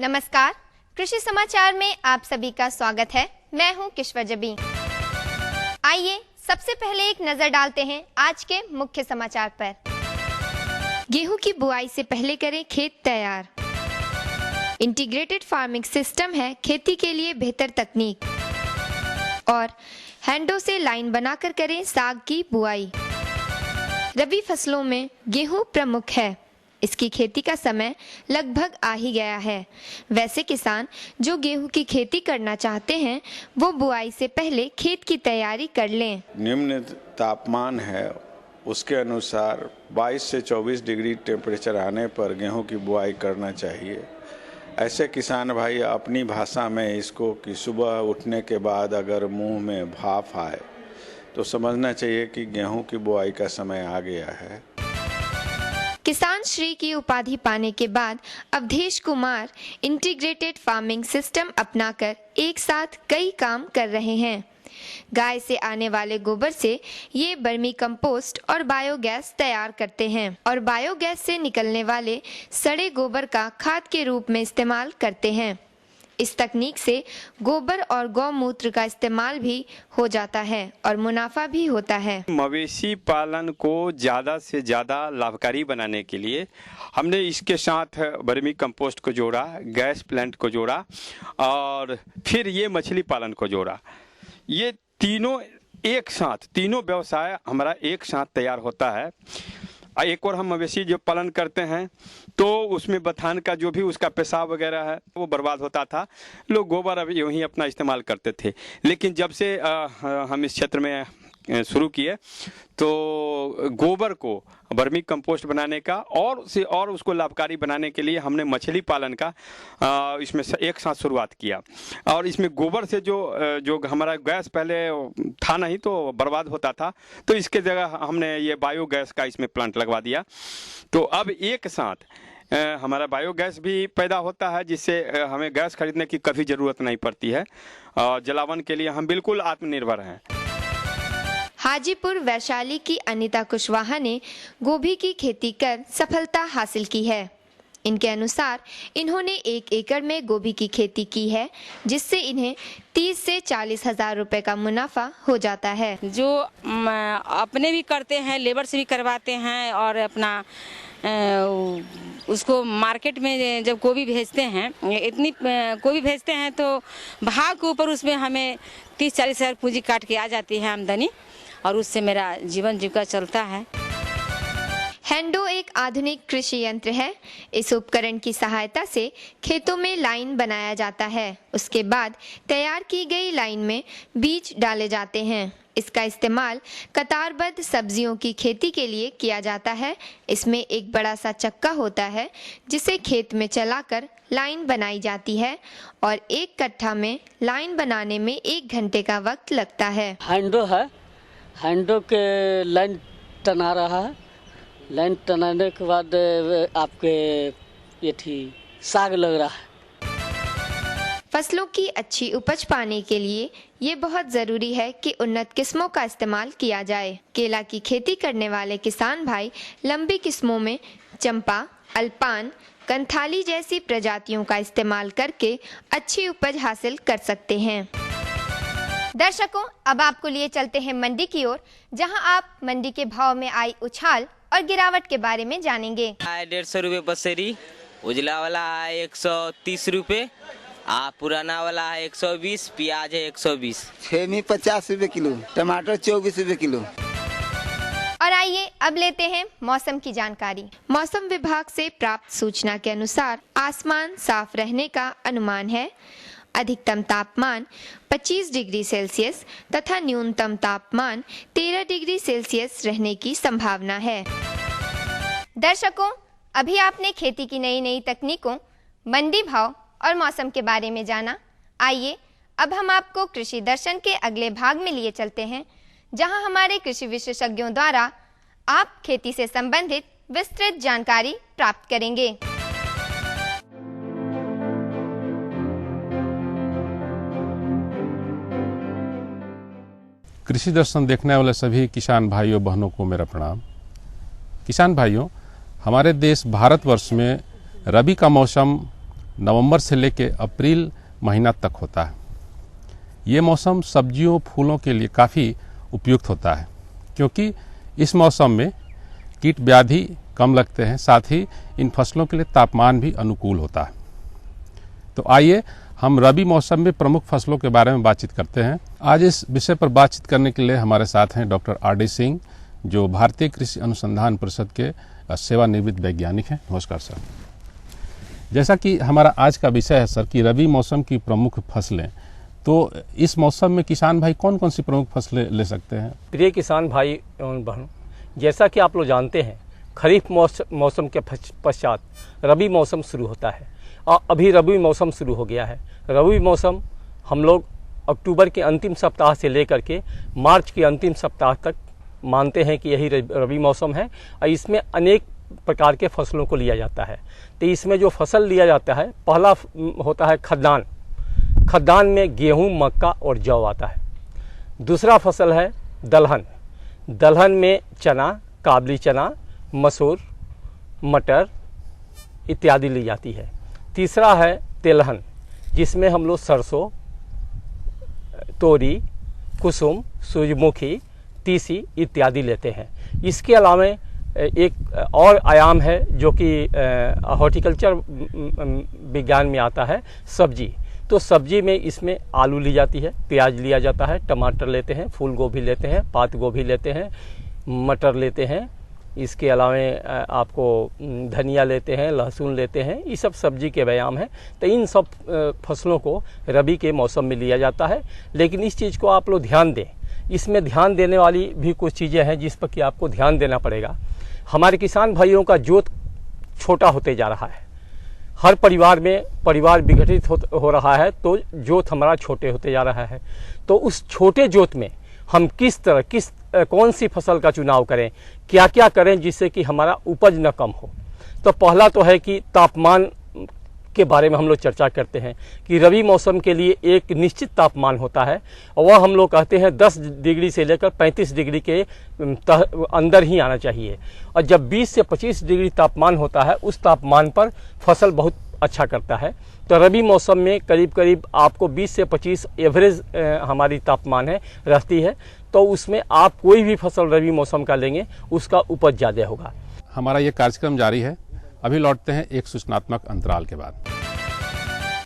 नमस्कार, कृषि समाचार में आप सभी का स्वागत है। मैं हूं किश्वर जबी। आइए सबसे पहले एक नजर डालते हैं आज के मुख्य समाचार पर। गेहूं की बुआई से पहले करें खेत तैयार। इंटीग्रेटेड फार्मिंग सिस्टम है खेती के लिए बेहतर तकनीक। और हैंडो से लाइन बनाकर करें साग की बुआई। रबी फसलों में गेहूं प्रमुख है। इसकी खेती का समय लगभग आ ही गया है। वैसे किसान जो गेहूं की खेती करना चाहते हैं वो बुआई से पहले खेत की तैयारी कर लें। निम्न तापमान है, उसके अनुसार 22 से 24 डिग्री टेम्परेचर आने पर गेहूं की बुआई करना चाहिए। ऐसे किसान भाई अपनी भाषा में इसको कि सुबह उठने के बाद अगर मुंह में भाप आए तो समझना चाहिए कि गेहूं की बुआई का समय आ गया है। किसान श्री की उपाधि पाने के बाद Avdhesh Kumar integrated farming system अपनाकर एक साथ कई काम कर रहे हैं। गाय से आने वाले गोबर से ये वर्मी कंपोस्ट और बायोगैस तैयार करते हैं और बायोगैस से निकलने वाले सड़े गोबर का खाद के रूप में इस्तेमाल करते हैं। इस तकनीक से गोबर और गौमूत्र का इस्तेमाल भी हो जाता है और मुनाफा भी होता है। मवेशी पालन को ज़्यादा से ज़्यादा लाभकारी बनाने के लिए हमने इसके साथ वर्मी कंपोस्ट को जोड़ा, गैस प्लांट को जोड़ा और फिर ये मछली पालन को जोड़ा। ये तीनों एक साथ, तीनों व्यवसाय हमारा एक साथ तैयार होता है। एक और हम मवेशी जो पालन करते हैं तो उसमें बथान का जो भी उसका पेशाब वगैरह है वो बर्बाद होता था। लोग गोबर अब यूँ ही अपना इस्तेमाल करते थे, लेकिन जब से हम इस क्षेत्र में शुरू किए तो गोबर को वर्मी कंपोस्ट बनाने का और उसको लाभकारी बनाने के लिए हमने मछली पालन का इसमें एक साथ शुरुआत किया। और इसमें गोबर से जो हमारा गैस पहले था नहीं तो बर्बाद होता था, तो इसके जगह हमने ये बायोगैस का इसमें प्लांट लगवा दिया। तो अब एक साथ हमारा बायोगैस भी पैदा होता है, जिससे हमें गैस खरीदने की कभी ज़रूरत नहीं पड़ती है। जलावन के लिए हम बिल्कुल आत्मनिर्भर हैं। हाजीपुर वैशाली की अनीता कुशवाहा ने गोभी की खेती कर सफलता हासिल की है। इनके अनुसार इन्होंने 1 एकड़ में गोभी की खेती की है, जिससे इन्हें 30 से 40 हजार रुपए का मुनाफा हो जाता है। जो अपने भी करते हैं, लेबर से भी करवाते हैं और अपना उसको मार्केट में जब गोभी भेजते हैं, इतनी गोभी भेजते हैं तो भाव के ऊपर उसमें हमें 30-40 हजार पूंजी काट के आ जाती है आमदनी, और उससे मेरा जीवन जीविका चलता है। हैंडो एक आधुनिक कृषि यंत्र है। इस उपकरण की सहायता से खेतों में लाइन बनाया जाता है। उसके बाद तैयार की गई लाइन में बीज डाले जाते हैं। इसका इस्तेमाल कतारबद्ध सब्जियों की खेती के लिए किया जाता है। इसमें एक बड़ा सा चक्का होता है जिसे खेत में चलाकर लाइन बनाई जाती है और एक कट्ठा में लाइन बनाने में 1 घंटे का वक्त लगता है। हैंडो है, हैंडो के लाइन तना रहा है। लाइन तनाने के बाद आपके ये साग लग रहा है। फसलों की अच्छी उपज पाने के लिए ये बहुत जरूरी है कि उन्नत किस्मों का इस्तेमाल किया जाए। केला की खेती करने वाले किसान भाई लंबी किस्मों में चंपा, अल्पान, कंथाली जैसी प्रजातियों का इस्तेमाल करके अच्छी उपज हासिल कर सकते हैं। दर्शकों, अब आपको लिए चलते हैं मंडी की ओर, जहां आप मंडी के भाव में आई उछाल और गिरावट के बारे में जानेंगे। 150 रुपये पसेरी, उजला वाला है 130 रुपये, पुराना वाला है 120, प्याज है 120। छेमी 50 रुपये किलो, टमाटर 24 रुपये किलो। और आइए अब लेते हैं मौसम की जानकारी। मौसम विभाग से प्राप्त सूचना के अनुसार आसमान साफ रहने का अनुमान है। अधिकतम तापमान 25 डिग्री सेल्सियस तथा न्यूनतम तापमान 13 डिग्री सेल्सियस रहने की संभावना है। दर्शकों, अभी आपने खेती की नई नई तकनीकों, मंडी भाव और मौसम के बारे में जाना। आइए अब हम आपको कृषि दर्शन के अगले भाग में लिए चलते हैं, जहां हमारे कृषि विशेषज्ञों द्वारा आप खेती से संबंधित विस्तृत जानकारी प्राप्त करेंगे। कृषि दर्शन देखने वाले सभी किसान भाइयों बहनों को मेरा प्रणाम। किसान भाइयों, हमारे देश भारतवर्ष में रबी का मौसम नवंबर से लेकर अप्रैल महीना तक होता है। ये मौसम सब्जियों फूलों के लिए काफ़ी उपयुक्त होता है, क्योंकि इस मौसम में कीट व्याधि कम लगते हैं, साथ ही इन फसलों के लिए तापमान भी अनुकूल होता है। तो आइए हम रबी मौसम में प्रमुख फसलों के बारे में बातचीत करते हैं। आज इस विषय पर बातचीत करने के लिए हमारे साथ हैं डॉक्टर R.D. सिंह, जो भारतीय कृषि अनुसंधान परिषद के सेवानिवृत्त वैज्ञानिक हैं। नमस्कार सर। जैसा कि हमारा आज का विषय है सर कि रबी मौसम की प्रमुख फसलें, तो इस मौसम में किसान भाई कौन कौन सी प्रमुख फसलें ले सकते हैं? प्रिय किसान भाई एवं बहनों, जैसा कि आप लोग जानते हैं, खरीफ मौसम के पश्चात रबी मौसम शुरू होता है और अभी रबी मौसम शुरू हो गया है। रबी मौसम हम लोग अक्टूबर के अंतिम सप्ताह से लेकर के मार्च के अंतिम सप्ताह तक मानते हैं कि यही रबी मौसम है और इसमें अनेक प्रकार के फसलों को लिया जाता है। तो इसमें जो फसल लिया जाता है, पहला होता है खद्दान। खद्दान में गेहूं, मक्का और जौ आता है। दूसरा फसल है दलहन। दलहन में चना, काबली चना, मसूर, मटर इत्यादि ली जाती है। तीसरा है तेलहन, जिसमें हम लोग सरसों, तोरी, कुसुम, सूरजमुखी, तीसी इत्यादि लेते हैं। इसके अलावा एक और आयाम है जो कि हॉर्टिकल्चर विज्ञान में आता है, सब्जी। तो सब्जी में इसमें आलू ली जाती है, प्याज लिया जाता है, टमाटर लेते हैं, फूल गोभी लेते हैं, पात गोभी लेते हैं, मटर लेते हैं। इसके अलावा आपको धनिया लेते हैं, लहसुन लेते हैं। ये सब सब्जी के व्यायाम हैं। तो इन सब फसलों को रबी के मौसम में लिया जाता है। लेकिन इस चीज़ को आप लोग ध्यान दें, इसमें ध्यान देने वाली भी कुछ चीज़ें हैं जिस पर कि आपको ध्यान देना पड़ेगा। हमारे किसान भाइयों का जोत छोटा होते जा रहा है। हर परिवार में परिवार विघटित हो रहा है, तो जोत हमारा छोटे होते जा रहा है। तो उस छोटे जोत में हम कौन सी फसल का चुनाव करें, क्या क्या करें जिससे कि हमारा उपज न कम हो। तो पहला तो है कि तापमान के बारे में हम लोग चर्चा करते हैं कि रबी मौसम के लिए एक निश्चित तापमान होता है और वह हम लोग कहते हैं 10 डिग्री से लेकर 35 डिग्री के अंदर ही आना चाहिए। और जब 20 से 25 डिग्री तापमान होता है, उस तापमान पर फसल बहुत अच्छा करता है। तो रबी मौसम में करीब करीब आपको 20 से 25 एवरेज हमारी तापमान है रहती है। तो उसमें आप कोई भी फसल रबी मौसम का लेंगे, उसका उपज ज़्यादा होगा। हमारा ये कार्यक्रम जारी है। अभी लौटते हैं एक सूचनात्मक अंतराल के बाद।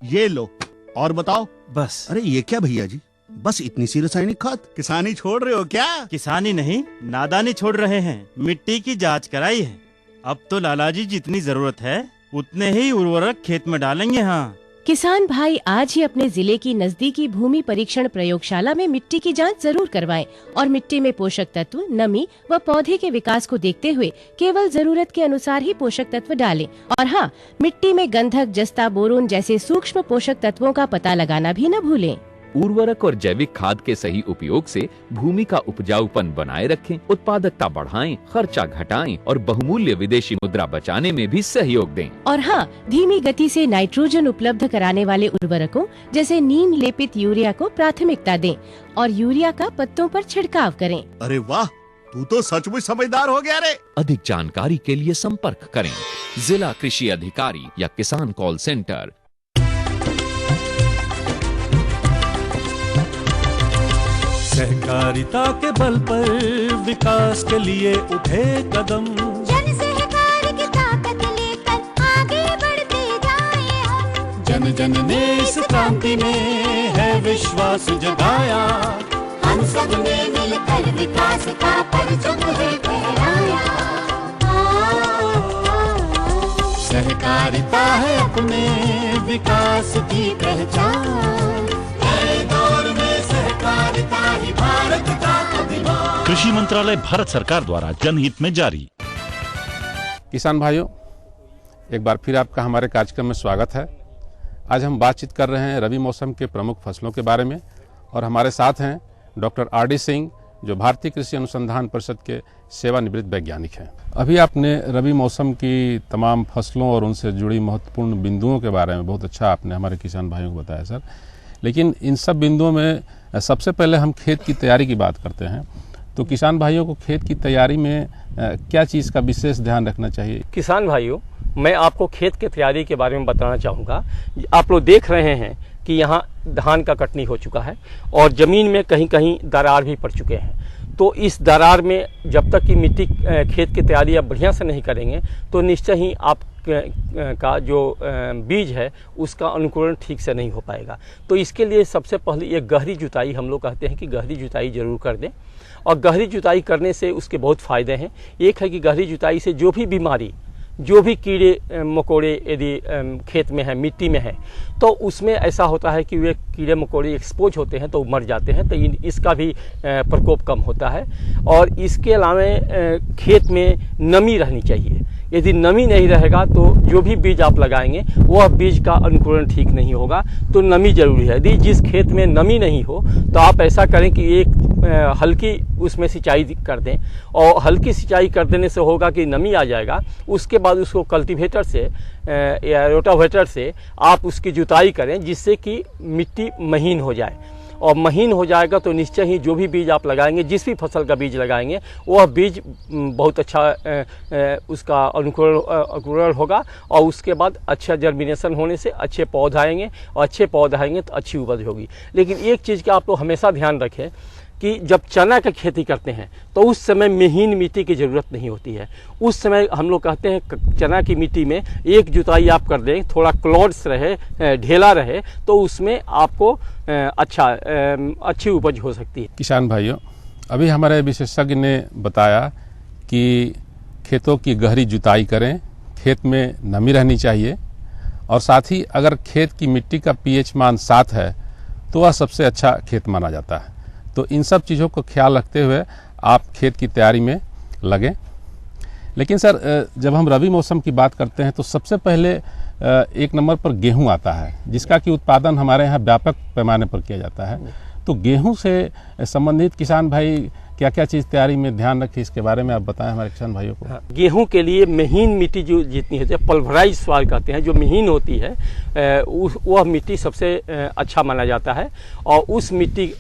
ये लो और बताओ। बस। अरे ये क्या भैया जी, बस इतनी सी रासायनिक खाद? किसानी छोड़ रहे हो क्या? किसानी नहीं, नादानी छोड़ रहे हैं। मिट्टी की जांच कराई है। अब तो लालाजी जितनी जरूरत है उतने ही उर्वरक खेत में डालेंगे। हाँ, किसान भाई आज ही अपने जिले की नजदीकी भूमि परीक्षण प्रयोगशाला में मिट्टी की जांच जरूर करवाएं और मिट्टी में पोषक तत्व, नमी व पौधे के विकास को देखते हुए केवल जरूरत के अनुसार ही पोषक तत्व डालें। और हाँ, मिट्टी में गंधक, जस्ता, बोरोन जैसे सूक्ष्म पोषक तत्वों का पता लगाना भी न भूलें। उर्वरक और जैविक खाद के सही उपयोग से भूमि का उपजाऊपन बनाए रखें, उत्पादकता बढ़ाएं, खर्चा घटाएं और बहुमूल्य विदेशी मुद्रा बचाने में भी सहयोग दें। और हाँ, धीमी गति से नाइट्रोजन उपलब्ध कराने वाले उर्वरकों जैसे नीम लेपित यूरिया को प्राथमिकता दें और यूरिया का पत्तों पर छिड़काव करें। अरे वाह, तू तो सचमुच समझदार हो गया रे। अधिक जानकारी के लिए संपर्क करें जिला कृषि अधिकारी या किसान कॉल सेंटर। सहकारिता के बल पर विकास के लिए उठे कदम, जन सहकार की ताकत लेकर आगे बढ़ते जाएं हम। जन जन ने इस क्रांति में है विश्वास जगाया। हम सब ने मिलकर विकास का परचम है फहराया। सहकारिता है अपने विकास की पहचान। भारत का अभिमान। कृषि मंत्रालय भारत सरकार द्वारा जनहित में जारी। किसान भाइयों, एक बार फिर आपका हमारे कार्यक्रम में स्वागत है। आज हम बातचीत कर रहे हैं रबी मौसम के प्रमुख फसलों के बारे में और हमारे साथ हैं डॉक्टर R.D. सिंह, जो भारतीय कृषि अनुसंधान परिषद के सेवानिवृत्त वैज्ञानिक हैं। अभी आपने रबी मौसम की तमाम फसलों और उनसे जुड़ी महत्वपूर्ण बिंदुओं के बारे में बहुत अच्छा आपने हमारे किसान भाइयों को बताया सर। लेकिन इन सब बिंदुओं में सबसे पहले हम खेत की तैयारी की बात करते हैं। तो किसान भाइयों को खेत की तैयारी में क्या चीज़ का विशेष ध्यान रखना चाहिए? किसान भाइयों, मैं आपको खेत की तैयारी के बारे में बताना चाहूँगा। आप लोग देख रहे हैं कि यहाँ धान का कटनी हो चुका है और ज़मीन में कहीं कहीं दरार भी पड़ चुके हैं। तो इस दरार में जब तक कि मिट्टी खेत की तैयारी आप बढ़िया से नहीं करेंगे तो निश्चय ही आप का जो बीज है उसका अंकुरण ठीक से नहीं हो पाएगा। तो इसके लिए सबसे पहले एक गहरी जुताई, हम लोग कहते हैं कि गहरी जुताई जरूर कर दें। और गहरी जुताई करने से उसके बहुत फ़ायदे हैं। एक है कि गहरी जुताई से जो भी बीमारी, जो भी कीड़े मकोड़े यदि खेत में है, मिट्टी में है, तो उसमें ऐसा होता है कि वे कीड़े मकोड़े एक्सपोज होते हैं तो मर जाते हैं। तो इसका भी प्रकोप कम होता है। और इसके अलावा खेत में नमी रहनी चाहिए। यदि नमी नहीं रहेगा तो जो भी बीज आप लगाएंगे वह बीज का अंकुरण ठीक नहीं होगा। तो नमी जरूरी है। यदि जिस खेत में नमी नहीं हो तो आप ऐसा करें कि एक हल्की उसमें सिंचाई कर दें। और हल्की सिंचाई कर देने से होगा कि नमी आ जाएगा। उसके बाद उसको कल्टीवेटर से या रोटावेटर से आप उसकी जुताई करें जिससे कि मिट्टी महीन हो जाए। और महीन हो जाएगा तो निश्चय ही जो भी बीज आप लगाएंगे, जिस भी फसल का बीज लगाएंगे, वह बीज बहुत अच्छा उसका अंकुरण होगा। और उसके बाद अच्छा जर्मिनेशन होने से अच्छे पौधे आएंगे और अच्छे पौधे आएंगे तो अच्छी उपज होगी। लेकिन एक चीज़ का आप लोग हमेशा ध्यान रखें कि जब चना की खेती करते हैं तो उस समय महीन मिट्टी की ज़रूरत नहीं होती है। उस समय हम लोग कहते हैं चना की मिट्टी में एक जुताई आप कर दें, थोड़ा क्लॉड्स रहे, ढेला रहे, तो उसमें आपको अच्छी उपज हो सकती है। किसान भाइयों, अभी हमारे विशेषज्ञ ने बताया कि खेतों की गहरी जुताई करें, खेत में नमी रहनी चाहिए और साथ ही अगर खेत की मिट्टी का पीएच मान 7 है तो वह सबसे अच्छा खेत माना जाता है। तो इन सब चीज़ों को ख्याल रखते हुए आप खेत की तैयारी में लगें। लेकिन सर, जब हम रबी मौसम की बात करते हैं तो सबसे पहले एक नंबर पर गेहूं आता है, जिसका कि उत्पादन हमारे यहाँ व्यापक पैमाने पर किया जाता है। तो गेहूं से संबंधित किसान भाई क्या क्या चीज़ तैयारी में ध्यान रखें, इसके बारे में आप बताएं हमारे किसान भाइयों को। गेहूं के लिए महीन मिट्टी जो जितनी होती है, पल्वराइज सॉइल कहते हैं, जो महीन होती है, वह मिट्टी सबसे अच्छा माना जाता है। और उस मिट्टी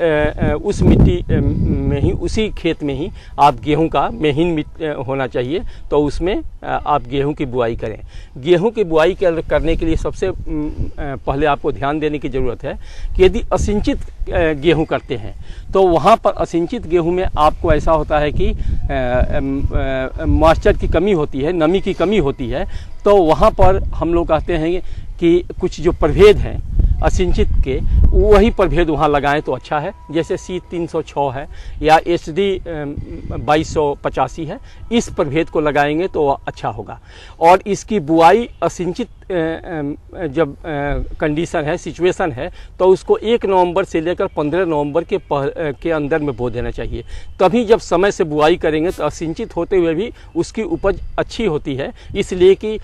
में ही, उसी खेत में ही आप गेहूं का महीन होना चाहिए। तो उसमें आप गेहूं की बुआई करें। गेहूं की बुआई करने के लिए सबसे पहले आपको ध्यान देने की ज़रूरत है कि यदि असिंचित गेहूं करते हैं तो वहाँ पर असिंचित गेहूं में आपको ऐसा होता है कि मॉइस्चर की कमी होती है, नमी की कमी होती है। तो वहाँ पर हम लोग कहते हैं कि कुछ जो प्रभेद हैं असिंचित के, वही प्रभेद वहाँ लगाएं तो अच्छा है। जैसे C306 है या HD 2285 है, इस प्रभेद को लगाएंगे तो अच्छा होगा। और इसकी बुआई असिंचित जब कंडीशन है, सिचुएशन है, तो उसको 1 नवंबर से लेकर 15 नवंबर के अंदर में बो देना चाहिए। तभी जब समय से बुआई करेंगे तो असिंचित होते हुए भी उसकी उपज अच्छी होती है। इसलिए कि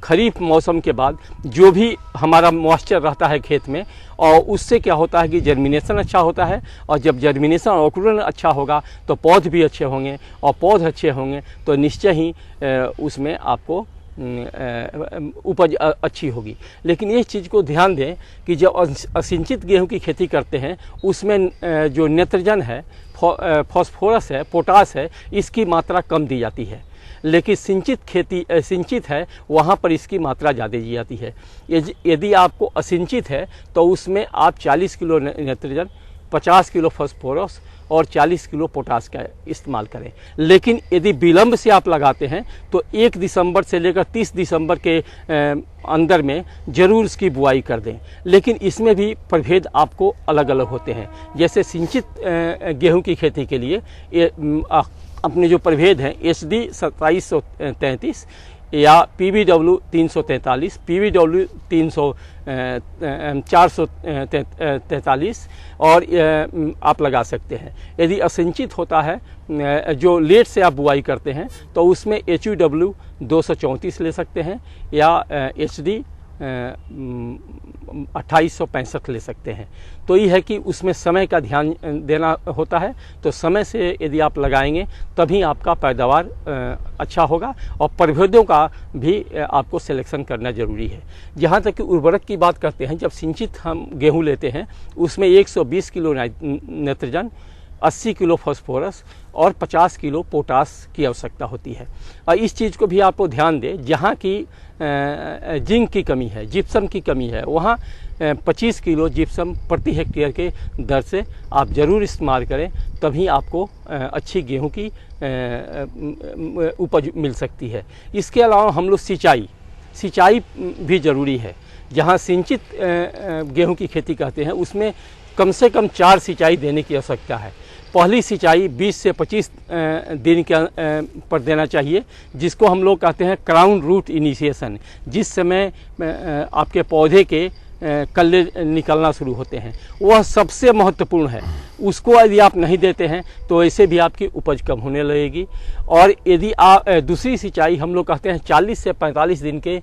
खरीफ मौसम के बाद जो भी हमारा मॉइस्चर रहता है खेत में, और उससे क्या होता है कि जर्मिनेशन अच्छा होता है। और जब जर्मिनेशन और अंकुरण अच्छा होगा तो पौध भी अच्छे होंगे, और पौध अच्छे होंगे तो निश्चय ही उसमें आपको उपज अच्छी होगी। लेकिन इस चीज़ को ध्यान दें कि जब असिंचित गेहूं की खेती करते हैं उसमें जो नाइट्रोजन है, फॉस्फोरस है, पोटास है, इसकी मात्रा कम दी जाती है। लेकिन सिंचित है वहाँ पर इसकी मात्रा ज़्यादा दी जाती है। यदि आपको असिंचित है तो उसमें आप 40 किलो नाइट्रोजन, 50 किलो फॉस्फोरस और 40 किलो पोटास का इस्तेमाल करें। लेकिन यदि विलंब से आप लगाते हैं तो 1 दिसंबर से लेकर 30 दिसंबर के अंदर में ज़रूर इसकी बुआई कर दें। लेकिन इसमें भी प्रभेद आपको अलग अलग होते हैं। जैसे सिंचित गेहूं की खेती के लिए अपने जो प्रभेद हैं SD 2733 या PBW 343, PBW 443 और आप लगा सकते हैं। यदि असिंचित होता है, जो लेट से आप बुआई करते हैं, तो उसमें HUW 234 ले सकते हैं या HD 2865 ले सकते हैं। तो ये है कि उसमें समय का ध्यान देना होता है। तो समय से यदि आप लगाएंगे तभी आपका पैदावार अच्छा होगा। और प्रभेदों का भी आपको सिलेक्शन करना ज़रूरी है। जहाँ तक कि उर्वरक की बात करते हैं, जब सिंचित हम गेहूं लेते हैं उसमें 120 किलो नाइट्रोजन, 80 किलो फास्फोरस और 50 किलो पोटास की आवश्यकता होती है। और इस चीज़ को भी आपको ध्यान दें, जहाँ की जिंक की कमी है, जिप्सम की कमी है, वहाँ 25 किलो जिप्सम प्रति हेक्टेयर के दर से आप ज़रूर इस्तेमाल करें, तभी आपको अच्छी गेहूं की उपज मिल सकती है। इसके अलावा हम लोग सिंचाई भी ज़रूरी है। जहाँ सिंचित गेहूं की खेती करते हैं उसमें कम से कम 4 सिंचाई देने की आवश्यकता है। पहली सिंचाई 20 से 25 दिन के पर देना चाहिए, जिसको हम लोग कहते हैं क्राउन रूट इनिशिएशन, जिस समय आपके पौधे के कल्ले निकलना शुरू होते हैं, वह सबसे महत्वपूर्ण है। उसको यदि आप नहीं देते हैं तो ऐसे भी आपकी उपज कम होने लगेगी। और यदि आप दूसरी सिंचाई हम लोग कहते हैं 40 से 45 दिन के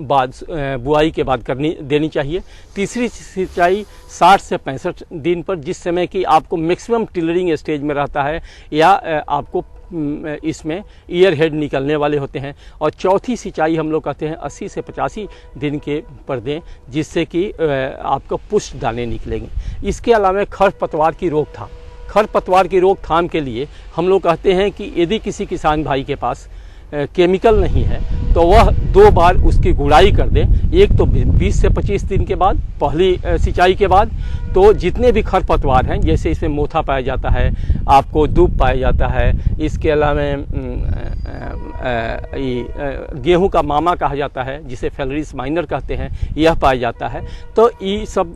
बाद बुआई के बाद देनी चाहिए। तीसरी सिंचाई 60 से 65 दिन पर, जिस समय कि आपको मैक्सिमम टिलरिंग स्टेज में रहता है या आपको इसमें ईयर हेड निकलने वाले होते हैं। और चौथी सिंचाई हम लोग कहते हैं 80 से 85 दिन के पर दें, जिससे कि आपको पुष्ट दाने निकलेंगे। इसके अलावा खरपतवार की रोकथाम के लिए हम लोग कहते हैं कि यदि किसी किसान भाई के पास केमिकल नहीं है तो वह 2 बार उसकी गुड़ाई कर दें, एक तो 20 से 25 दिन के बाद पहली सिंचाई के बाद। तो जितने भी खरपतवार हैं, जैसे इसमें मोथा पाया जाता है, आपको दूब पाया जाता है, इसके अलावा गेहूं का मामा कहा जाता है, जिसे फेलरिस माइनर कहते हैं, यह पाया जाता है। तो ये सब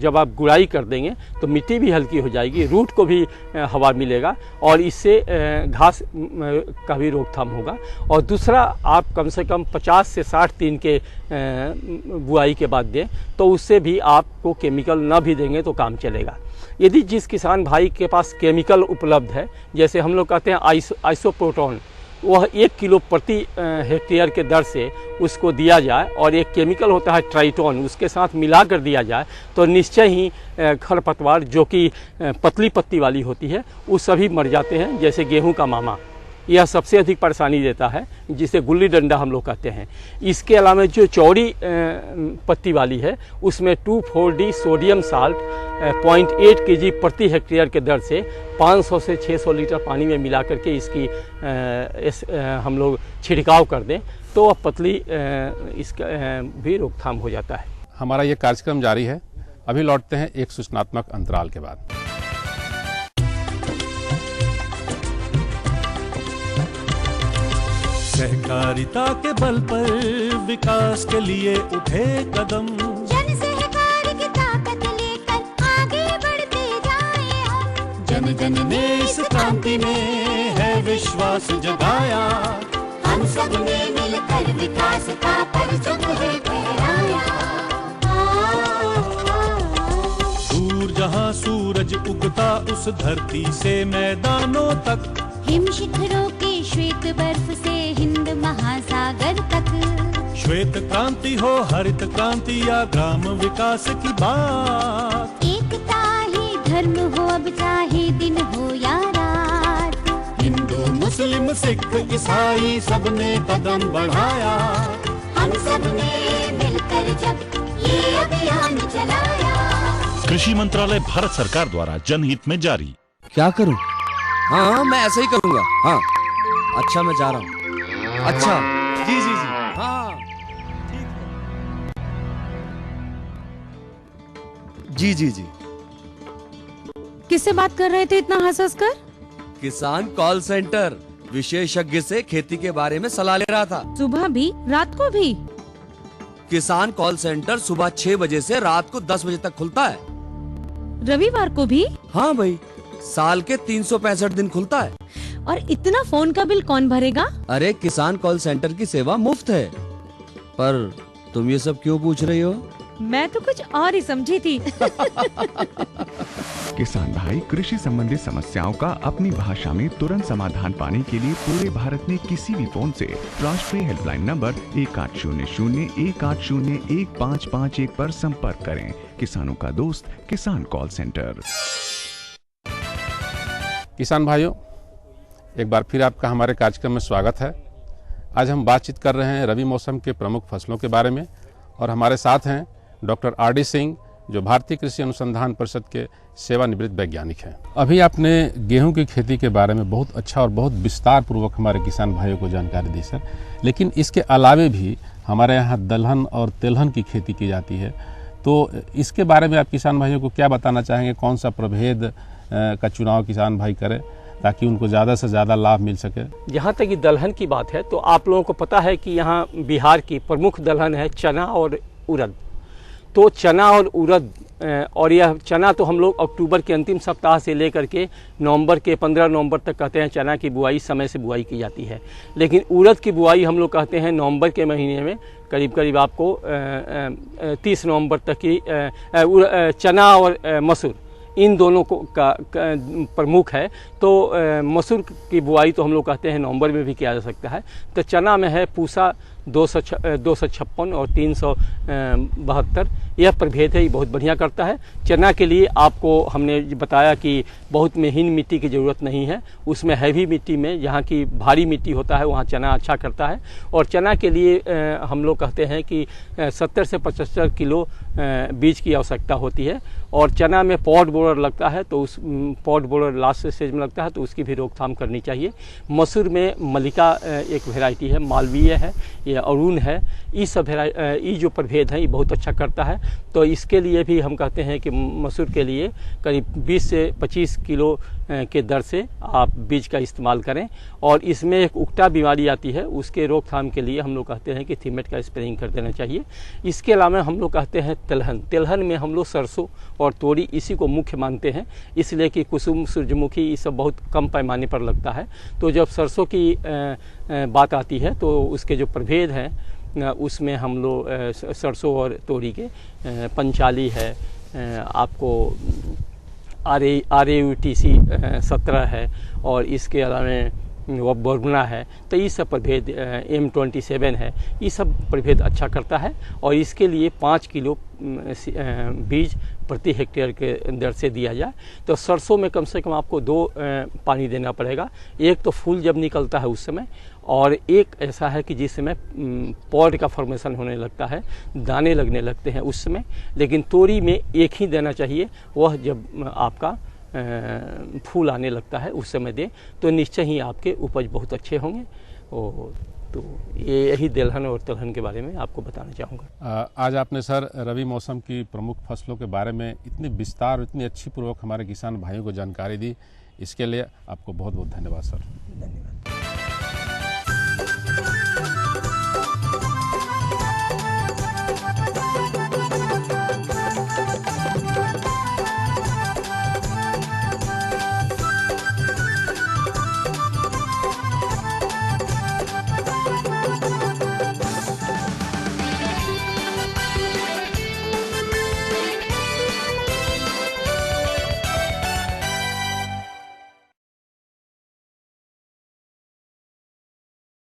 जब आप गुड़ाई कर देंगे तो मिट्टी भी हल्की हो जाएगी, रूट को भी हवा मिलेगा और इससे घास का भी रोकथाम होगा। और दूसरा, आप कम से कम 50 से 60 दिन के बुआई के बाद दें, तो उससे भी आपको केमिकल न भी देंगे तो काम चलेगा। यदि जिस किसान भाई के पास केमिकल उपलब्ध है, जैसे हम लोग कहते हैं आइसोप्रोटोन, वह 1 किलो प्रति हेक्टेयर के दर से उसको दिया जाए, और एक केमिकल होता है ट्राइटोन, उसके साथ मिलाकर दिया जाए, तो निश्चय ही खरपतवार जो कि पतली पत्ती वाली होती है वो सभी मर जाते हैं। जैसे गेहूं का मामा, यह सबसे अधिक परेशानी देता है, जिसे गुल्ली डंडा हम लोग कहते हैं। इसके अलावा जो चौड़ी पत्ती वाली है, उसमें 2,4-D सोडियम साल्ट 0.8 kg प्रति हेक्टेयर के दर से 500 से 600 लीटर पानी में मिला करके इसकी हम लोग छिड़काव कर दें, तो वह पतली इसका भी रोकथाम हो जाता है। हमारा ये कार्यक्रम जारी है। अभी लौटते हैं एक सूचनात्मक अंतराल के बाद। सहकारिता के बल पर विकास के लिए उठे कदम, जन सहकार की ताकत लेकर आगे बढ़ते जाएं हम। जन जन ने इस क्रांति में है विश्वास जगाया, हम सब ने मिलकर विकास का परचम है फहराया। दूर जहां सूरज उगता उस धरती से मैदानों तक, हिम शिखरों की श्वेत बर्फ से हिंद महासागर तक। श्वेत क्रांति हो हरित क्रांति या ग्राम विकास की बात, एकता ही धर्म हो अब चाहे दिन हो या रात। हिंदू मुस्लिम सिख ईसाई सबने कदम बढ़ाया, हम सब ने मिलकर जब ये अभियान चलाया। कृषि मंत्रालय भारत सरकार द्वारा जनहित में जारी। क्या करूं? हाँ, मैं ऐसा ही करूंगा। हाँ, अच्छा, मैं जा रहा हूँ। अच्छा, जी जी जी, हाँ, ठीक है। जी जी जी। किससे बात कर रहे थे इतना हंस कर? किसान कॉल सेंटर, विशेषज्ञ से खेती के बारे में सलाह ले रहा था। सुबह भी, रात को भी? किसान कॉल सेंटर सुबह 6 बजे से रात को 10 बजे तक खुलता है। रविवार को भी? हाँ भाई, साल के 365 दिन खुलता है। और इतना फोन का बिल कौन भरेगा? अरे, किसान कॉल सेंटर की सेवा मुफ्त है। पर तुम ये सब क्यों पूछ रही हो? मैं तो कुछ और ही समझी थी। किसान भाई कृषि संबंधी समस्याओं का अपनी भाषा में तुरंत समाधान पाने के लिए पूरे भारत में किसी भी फोन से राष्ट्रीय हेल्पलाइन नंबर 1800-1801-551 पर संपर्क करें। किसानों का दोस्त किसान कॉल सेंटर। किसान भाइयों, एक बार फिर आपका हमारे कार्यक्रम में स्वागत है। आज हम बातचीत कर रहे हैं रबी मौसम के प्रमुख फसलों के बारे में, और हमारे साथ हैं डॉक्टर आर.डी. सिंह, जो भारतीय कृषि अनुसंधान परिषद के सेवानिवृत्त वैज्ञानिक हैं। अभी आपने गेहूं की खेती के बारे में बहुत अच्छा और बहुत विस्तार पूर्वक हमारे किसान भाइयों को जानकारी दी सर, लेकिन इसके अलावे भी हमारे यहाँ दलहन और तेलहन की खेती की जाती है, तो इसके बारे में आप किसान भाइयों को क्या बताना चाहेंगे? कौन सा प्रभेद का चुनाव किसान भाई करें ताकि उनको ज़्यादा से ज़्यादा लाभ मिल सके? जहाँ तक कि दलहन की बात है तो आप लोगों को पता है कि यहाँ बिहार की प्रमुख दलहन है चना और उड़द। तो चना और उड़द, और यह चना तो हम लोग अक्टूबर के अंतिम सप्ताह से लेकर के नवंबर के 15 नवंबर तक कहते हैं चना की बुआई समय से बुआई की जाती है, लेकिन उड़द की बुआई हम लोग कहते हैं नवंबर के महीने में करीब करीब आपको 30 नवंबर तक की चना और मसूर इन दोनों को का प्रमुख है। तो मसूर की बुआई तो हम लोग कहते हैं नवंबर में भी किया जा सकता है। तो चना में है पूसा 256 और 372, यह प्रभेद है, ये बहुत बढ़िया करता है। चना के लिए आपको हमने बताया कि बहुत महीन मिट्टी की ज़रूरत नहीं है, उसमें हैवी मिट्टी में जहाँ की भारी मिट्टी होता है वहाँ चना अच्छा करता है। और चना के लिए हम लोग कहते हैं कि 70 से 75 किलो बीज की आवश्यकता होती है। और चना में पॉड बोरर लगता है, तो उस पॉड बोरर लास्ट स्टेज में लगता है, तो उसकी भी रोकथाम करनी चाहिए। मसूर में मलिका एक वेराइटी है, मालवीय है, ये अरुण है, ये सब ये जो प्रभेद है ये बहुत अच्छा करता है। तो इसके लिए भी हम कहते हैं कि मसूर के लिए करीब 20 से 25 किलो के दर से आप बीज का इस्तेमाल करें। और इसमें एक उकटा बीमारी आती है, उसके रोकथाम के लिए हम लोग कहते हैं कि थीमेट का स्प्रेइंग कर देना चाहिए। इसके अलावा हम लोग कहते हैं तिलहन में हम लोग सरसों और तोरी इसी को मुख्य मानते हैं, इसलिए कि कुसुम, सूरजमुखी ये सब बहुत कम पैमाने पर लगता है। तो जब सरसों की बात आती है तो उसके जो प्रभेद हैं उसमें हम लोग सरसों और तोरी के पंचाली है, आपको RAUTC 17 है, और इसके अलावा बरगुना है। तो ये सब प्रभेद M27 है, ये सब प्रभेद अच्छा करता है। और इसके लिए 5 किलो बीज प्रति हेक्टेयर के दर से दिया जाए। तो सरसों में कम से कम आपको 2 पानी देना पड़ेगा, एक तो फूल जब निकलता है उस समय, और एक ऐसा है कि जिस समय पॉड का फॉर्मेशन होने लगता है, दाने लगने लगते हैं उस समय। लेकिन तोरी में एक ही देना चाहिए, वह जब आपका फूल आने लगता है उस समय दे, तो निश्चय ही आपके उपज बहुत अच्छे होंगे। और तो यही दलहन और तिलहन के बारे में आपको बताना चाहूँगा। आज आपने सर रबी मौसम की प्रमुख फसलों के बारे में इतनी विस्तार, इतनी अच्छी पूर्वक हमारे किसान भाइयों को जानकारी दी, इसके लिए आपको बहुत बहुत धन्यवाद सर। धन्यवाद।